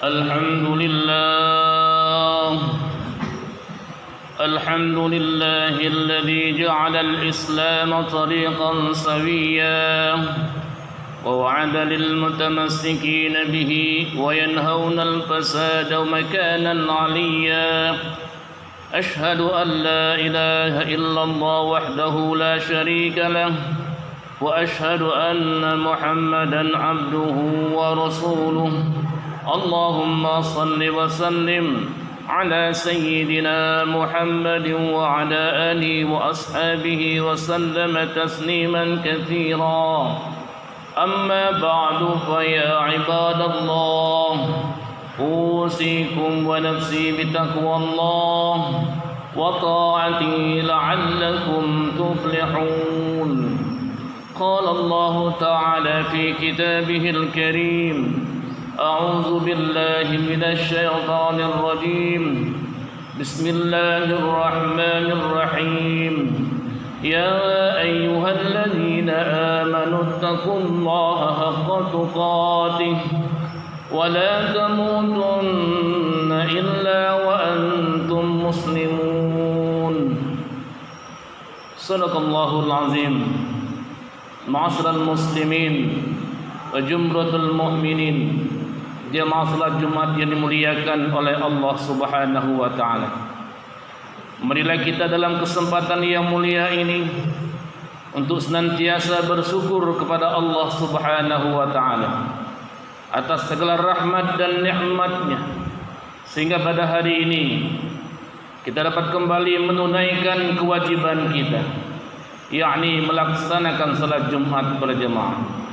الحمد لله الحمد لله الذي جعل الإسلام طريقا سويا ووعد للمتمسكين به وينهون الفساد مكانا عليا أشهد أن لا إله إلا الله وحده لا شريك له وأشهد أن محمدا عبده ورسوله اللهم صل وسلم على سيدنا محمد وعلى آله وأصحابه وسلم تسليما كثيرا أما بعد فيا عباد الله أوصيكم ونفسي بتقوى الله وطاعته لعلكم تفلحون قال الله تعالى في كتابه الكريم أعوذ بالله من الشيطان الرجيم بسم الله الرحمن الرحيم يا أيها الذين آمنوا اتقوا الله حق تقاته ولا تموتن إلا وأنتم مسلمون صدق الله العظيم معاشر المسلمين وجمرة المؤمنين jemaah salat Jumat yang dimuliakan oleh Allah Subhanahu wa taala. Marilah kita dalam kesempatan yang mulia ini untuk senantiasa bersyukur kepada Allah Subhanahu wa taala atas segala rahmat dan nikmat-Nya, sehingga pada hari ini kita dapat kembali menunaikan kewajiban kita, yakni melaksanakan salat Jumat berjemaah.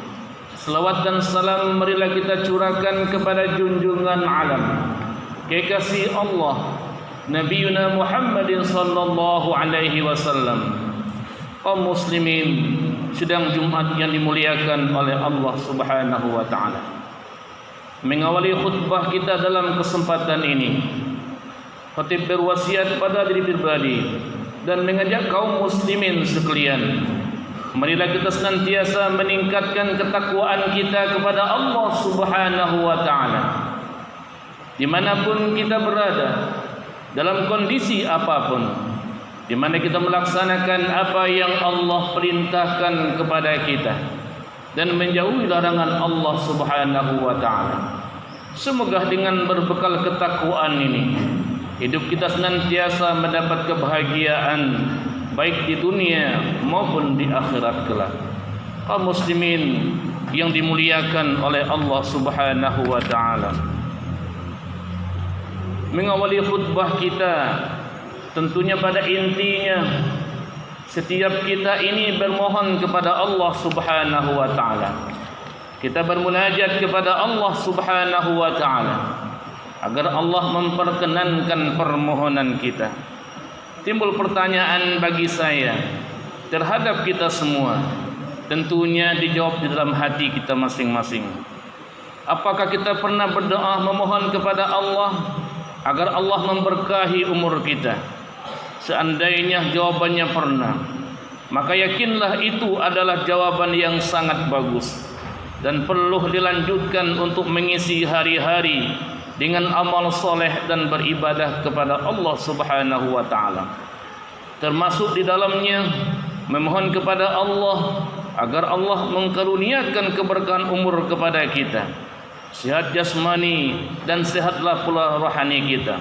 Selawat dan salam marilah kita curahkan kepada junjungan alam, kekasih Allah, Nabiuna Muhammadin sallallahu alaihi wasallam. Kaum muslimin, sedang Jumat yang dimuliakan oleh Allah Subhanahu wa taala. Mengawali khutbah kita dalam kesempatan ini, khatib berwasiat pada diri pribadi dan mengajak kaum muslimin sekalian, marilah kita senantiasa meningkatkan ketakwaan kita kepada Allah Subhanahu wa taala. Dimanapun kita berada, dalam kondisi apapun, di mana kita melaksanakan apa yang Allah perintahkan kepada kita dan menjauhi larangan Allah Subhanahu wa taala. Semoga dengan berbekal ketakwaan ini, hidup kita senantiasa mendapat kebahagiaan baik di dunia maupun di akhirat kelak. Kaum muslimin yang dimuliakan oleh Allah Subhanahu wa taala, mengawali khutbah kita tentunya pada intinya setiap kita ini bermohon kepada Allah Subhanahu wa taala. Kita bermunajat kepada Allah Subhanahu wa taala agar Allah memperkenankan permohonan kita. Timbul pertanyaan bagi saya terhadap kita semua, tentunya dijawab di dalam hati kita masing-masing. Apakah kita pernah berdoa memohon kepada Allah agar Allah memberkahi umur kita? Seandainya jawabannya pernah, maka yakinlah itu adalah jawaban yang sangat bagus dan perlu dilanjutkan untuk mengisi hari-hari dengan amal soleh dan beribadah kepada Allah Subhanahu wa taala. Termasuk di dalamnya memohon kepada Allah agar Allah mengkaruniakan keberkahan umur kepada kita, sehat jasmani dan sehatlah pula rohani kita,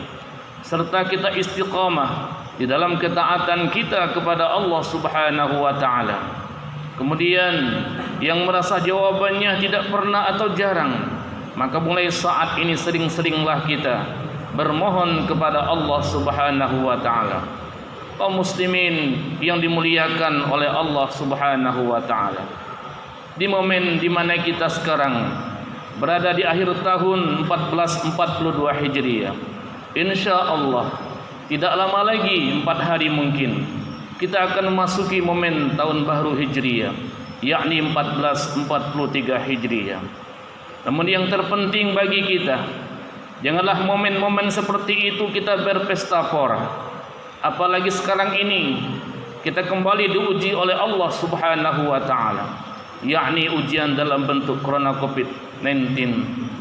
serta kita istiqamah di dalam ketaatan kita kepada Allah Subhanahu wa taala. Kemudian yang merasa jawabannya tidak pernah atau jarang, maka mulai saat ini sering-seringlah kita bermohon kepada Allah Subhanahu wa taala. Kaum muslimin yang dimuliakan oleh Allah Subhanahu wa taala, di momen di mana kita sekarang berada di akhir tahun 1442 Hijriah, insyaallah tidak lama lagi, 4 hari mungkin kita akan memasuki momen tahun baru Hijriah, yakni 1443 Hijriah. Namun yang terpenting bagi kita, janganlah momen-momen seperti itu kita berpesta pora. Apalagi sekarang ini kita kembali diuji oleh Allah Subhanahu wa taala, yakni ujian dalam bentuk corona Covid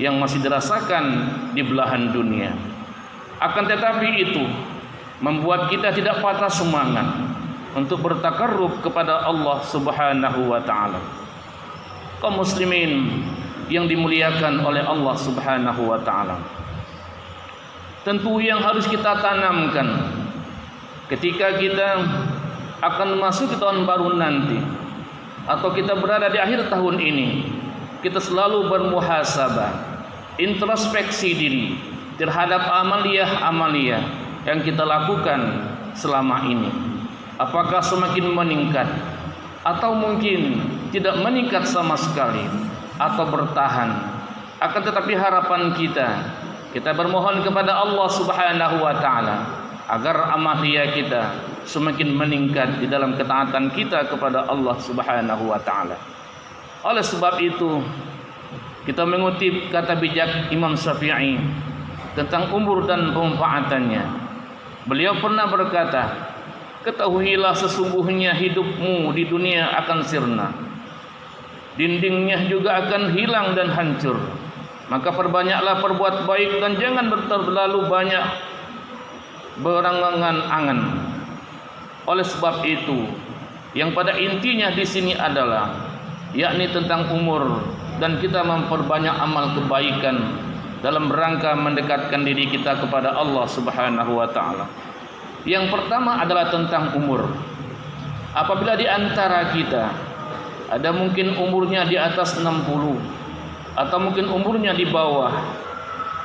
yang masih dirasakan di belahan dunia. Akan tetapi itu membuat kita tidak patah semangat untuk bertakarrub kepada Allah Subhanahu wa taala. Kaum muslimin yang dimuliakan oleh Allah Subhanahu wa taala, tentu yang harus kita tanamkan ketika kita akan masuk ke tahun baru nanti, atau kita berada di akhir tahun ini, kita selalu bermuhasabah, introspeksi diri terhadap amaliyah yang kita lakukan selama ini. Apakah semakin meningkat, atau mungkin tidak meningkat sama sekali, atau bertahan. Akan tetapi harapan kita bermohon kepada Allah Subhanahu wa taala agar amaliyah kita semakin meningkat di dalam ketaatan kita kepada Allah Subhanahu wa taala. Oleh sebab itu, kita mengutip kata bijak Imam Syafi'i tentang umur dan pemanfaatannya. Beliau pernah berkata, "Ketahuilah sesungguhnya hidupmu di dunia akan sirna, dindingnya juga akan hilang dan hancur. Maka perbanyaklah perbuat baik dan jangan terlalu banyak berangan-angan." Oleh sebab itu, yang pada intinya di sini adalah yakni tentang umur, dan kita memperbanyak amal kebaikan dalam rangka mendekatkan diri kita kepada Allah Subhanahu wa taala. Yang pertama adalah tentang umur. Apabila di antara kita ada mungkin umurnya di atas 60 atau mungkin umurnya di bawah,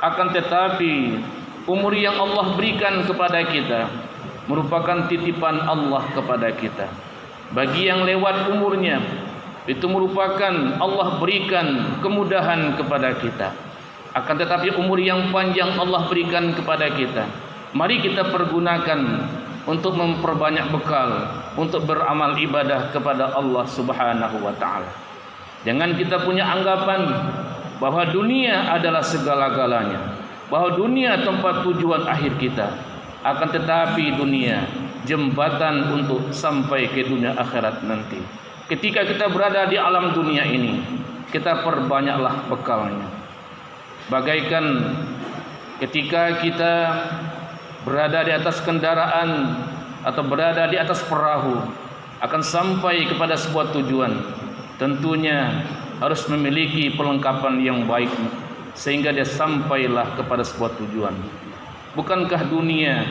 akan tetapi umur yang Allah berikan kepada kita merupakan titipan Allah kepada kita. Bagi yang lewat umurnya, itu merupakan Allah berikan kemudahan kepada kita. Akan tetapi umur yang panjang Allah berikan kepada kita, mari kita pergunakan untuk memperbanyak bekal untuk beramal ibadah kepada Allah Subhanahu wa taala. Jangan kita punya anggapan bahwa dunia adalah segala-galanya, bahwa dunia tempat tujuan akhir kita. Akan tetapi dunia jembatan untuk sampai ke dunia akhirat nanti. Ketika kita berada di alam dunia ini, kita perbanyaklah bekalnya. Bagaikan ketika kita berada di atas kendaraan atau berada di atas perahu akan sampai kepada sebuah tujuan, tentunya harus memiliki perlengkapan yang baik sehingga dia sampailah kepada sebuah tujuan. Bukankah dunia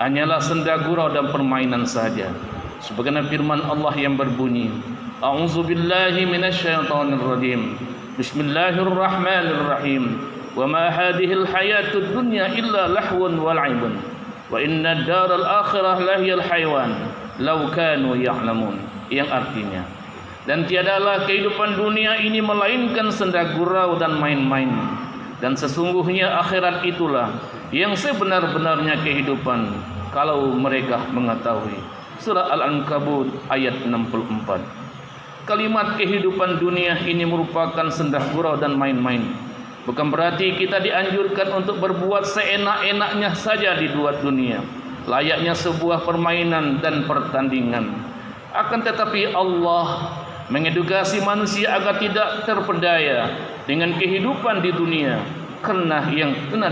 hanyalah senda gurau dan permainan saja? Sebagaimana firman Allah yang berbunyi, "A'udzubillahi minasyaitonir rajim. Bismillahirrahmanirrahim. Wa ma hadhil hayatud dunya illa lahwun wa la'ibun. Wa inna ad-daral akhirah lahiyal hayawan law kanu ya'lamun." Yang artinya, dan tiadalah kehidupan dunia ini melainkan senda gurau dan main-main, dan sesungguhnya akhirat itulah yang sebenar-benarnya kehidupan kalau mereka mengetahui. Surah Al-Ankabut ayat 64. Kalimat kehidupan dunia ini merupakan senda gurau dan main-main. Bukan berarti kita dianjurkan untuk berbuat seenak-enaknya saja di dunia, layaknya sebuah permainan dan pertandingan. Akan tetapi Allah mengedukasi manusia agar tidak terpedaya dengan kehidupan di dunia, karena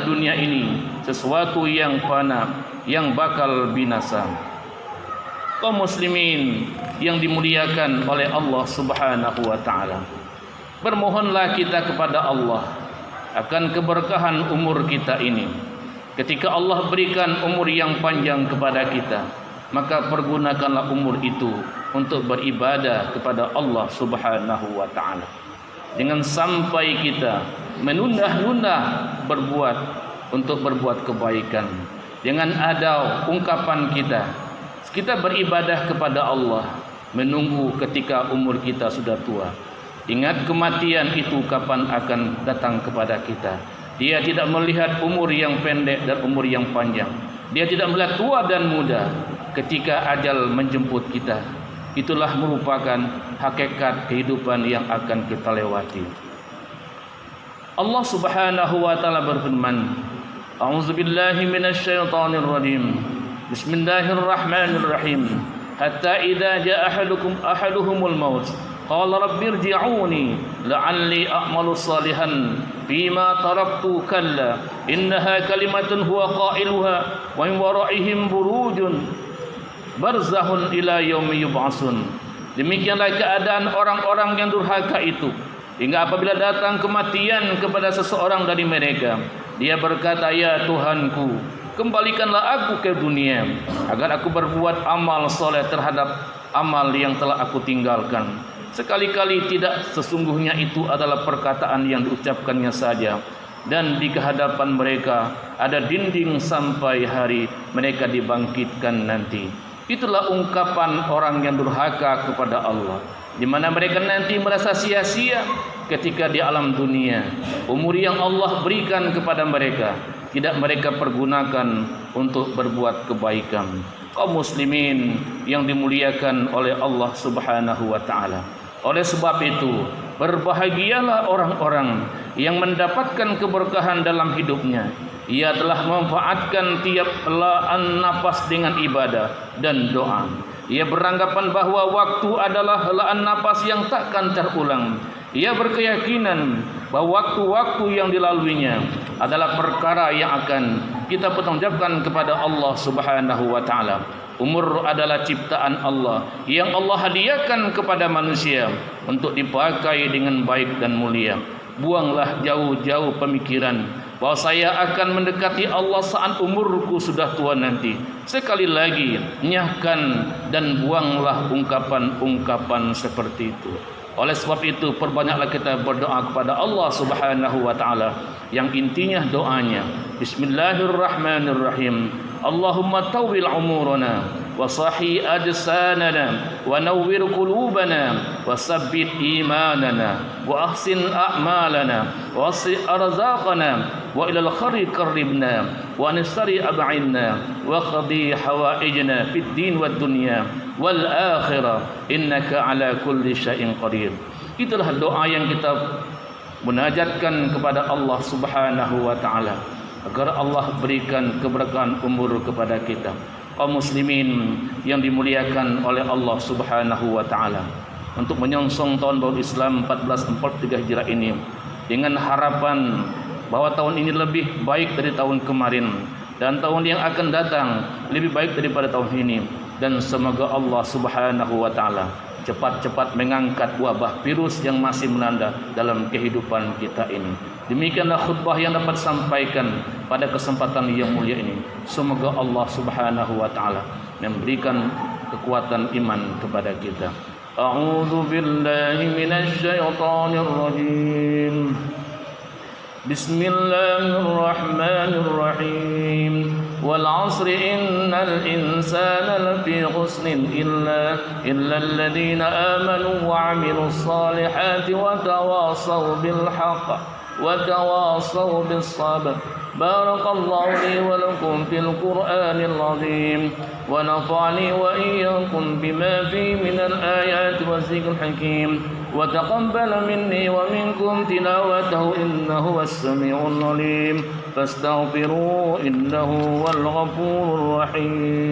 dunia ini sesuatu yang fana, yang bakal binasa. Kaum muslimin yang dimuliakan oleh Allah Subhanahu wa taala, bermohonlah kita kepada Allah akan keberkahan umur kita ini. Ketika Allah berikan umur yang panjang kepada kita, maka pergunakanlah umur itu untuk beribadah kepada Allah Subhanahu wa taala. Jangan sampai kita menunda-nunda berbuat kebaikan. Jangan ada ungkapan kita beribadah kepada Allah menunggu ketika umur kita sudah tua. Ingat kematian itu kapan akan datang kepada kita. Dia tidak melihat umur yang pendek dan umur yang panjang. Dia tidak melihat tua dan muda. Ketika ajal menjemput kita, itulah merupakan hakikat kehidupan yang akan kita lewati. Allah Subhanahu wa taala berfirman, "A'udzubillahi minasyaitonir rajim. Bismillahirrahmanirrahim. hatta idza jaa ahaduhumul maut qala rabbi irji'uni la'alli a'malu salihan fima taraktu kalla innaha kalimatun huwa qailuha wa min wara'ihim burujun barzahun ila yaumi yub'atsun. Demikianlah keadaan orang-orang yang durhaka itu, hingga apabila datang kematian kepada seseorang dari mereka, dia berkata, ya Tuhanku, kembalikanlah aku ke dunia agar aku berbuat amal soleh terhadap amal yang telah aku tinggalkan. Sekali-kali tidak, sesungguhnya itu adalah perkataan yang diucapkannya saja, dan di kehadapan mereka ada dinding sampai hari mereka dibangkitkan nanti. Itulah ungkapan orang yang durhaka kepada Allah, di mana mereka nanti merasa sia-sia ketika di alam dunia. Umur yang Allah berikan kepada mereka tidak mereka pergunakan untuk berbuat kebaikan. Kaum muslimin yang dimuliakan oleh Allah Subhanahu wa taala. Oleh sebab itu, berbahagialah orang-orang yang mendapatkan keberkahan dalam hidupnya. Ia telah memanfaatkan tiap helaan napas dengan ibadah dan doa. Ia beranggapan bahwa waktu adalah helaan napas yang takkan terulang. Ia berkeyakinan bahwa waktu-waktu yang dilaluinya adalah perkara yang akan kita pertanggungjawabkan kepada Allah Subhanahu wa taala. Umur adalah ciptaan Allah yang Allah hadiahkan kepada manusia untuk dipakai dengan baik dan mulia. Buanglah jauh-jauh pemikiran bahwa saya akan mendekati Allah saat umurku sudah tua nanti. Sekali lagi, nyahkan dan buanglah ungkapan-ungkapan seperti itu. Oleh sebab itu, perbanyaklah kita berdoa kepada Allah Subhanahu wa taala, yang intinya doanya Bismillahirrahmanirrahim. Allahumma tawwil umurana wa sahhi ajsanana wa nawwir qulubana wa sabbit imanana wa ahsin a'malana wa wasi' arzaqana wa ilal khari qarribna wa nisari ab'inna wa qadi hawaijna fid din wad dunya wal akhirah innaka ala kulli syai'in qadir. Itulah doa yang kita munajatkan kepada Allah Subhanahu wa taala agar Allah berikan keberkahan umur kepada kita. Kaum muslimin yang dimuliakan oleh Allah Subhanahu wa taala, untuk menyongsong tahun baru Islam 1443 Hijrah ini dengan harapan bahwa tahun ini lebih baik dari tahun kemarin dan tahun yang akan datang lebih baik daripada tahun ini, dan semoga Allah Subhanahu wa taala cepat-cepat mengangkat wabah virus yang masih melanda dalam kehidupan kita ini. Demikianlah khutbah yang dapat sampaikan pada kesempatan yang mulia ini. Semoga Allah Subhanahu wa taala memberikan kekuatan iman kepada kita. A'udzu billahi minasy syaithanir rajim. Bismillahirrahmanirrahim. Wal 'asri innal insana lafi khusrin illa alladhina amanu wa 'amilus salihati wa tawasaw bil haqq وتواصوا بالصبر. بارك الله لي ولكم في القرآن العظيم ونفعني وإياكم بما فيه من الآيات والذكر الحكيم وتقبل مني ومنكم تلاوته إنه هو السميع العليم فاستغفروه إنه هو الغفور الرحيم.